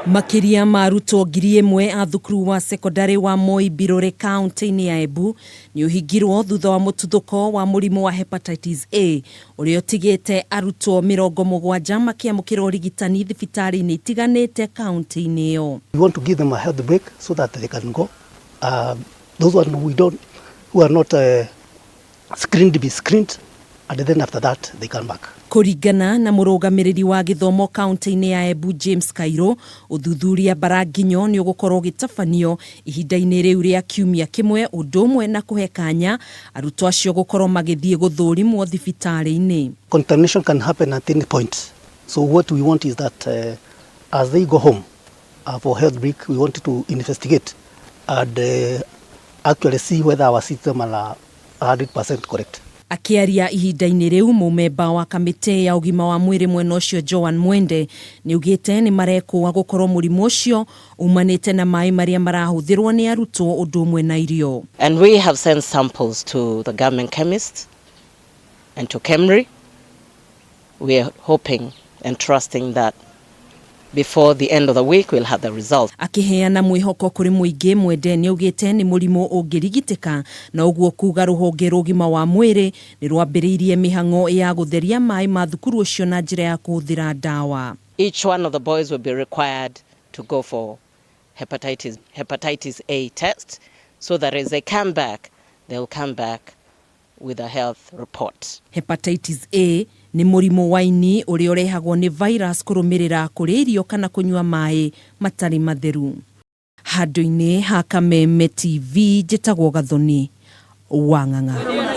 Makiria ma arutwo 1,000 a thukuru wa sekondari wa Moi Birore kaunti-inĩ ya Embu nĩ ũhingirwo thutha wa mũtuthuko wa mũrimũ wa hepatitis A ũrĩa ũtigĩte arutwo 70 makĩamũkĩra ũrigitani thibitarĩ-inĩ itiganĩte kaunti-inĩ ĩyo. We want to give them a health break so that they can go. Those who are not screened be screened, and then after that they come back. Kũringana na mũrũgamĩrĩri wa gĩthomo kaunti-inĩ ya Embu James Kairũ, ũthuthuria baranginyo nĩ ũgũkorwo gĩtabanio ihinda-inĩ rĩu rĩa kiumia kĩmwe ũndũ ũmwe na kũhe kanya arutwo acio gũkorwo magĩthiĩ gũthũrimwo thibitarĩ-inĩ. Contamination can happen at any point. So what we want is that as they go home for health break, we want to investigate and actually see whether our systems are 100% correct. Akiaria ihinda-inĩ rĩu mũmemba wa kamĩtĩ ya ũgima wa mwĩrĩ mwena ũcio Joan Mwende nĩ ugĩte nĩ marekũa gũkorwo mũrimũ ũcio umanĩte na maĩ marĩa marahũthĩrwo nĩ arutwo ũndũ ũmwe na irio. And we have sent samples to the government chemist and to KEMRI. We are hoping and trusting that before the end of the week we'll have the results. Akiheana mwĩhoko kũrĩ mũingĩ, Mwende nĩ ugĩte nĩ mũrimũ ũngĩrigitĩka na ũguo kuga rũhonge rwa ũgima wa mwĩrĩ nĩ rwambĩrĩirie mĩhang'o ya gũtheria maĩ ma thukuru ũcio na njĩra ya kũhũthĩra ndawa. Each one of the boys will be required to go for hepatitis A test so that as they come back, they'll come back with a health report. Hepatitis A nĩ mũrimũ wa ini ũrĩa ũrehagwo nĩ virus kũrũmĩrĩra kũrĩa irio kana kũnyua maĩ matarĩ matheru. Handũ-inĩ ha Kameme TV, njĩtagwo Gathoni wa Ng'ang'a.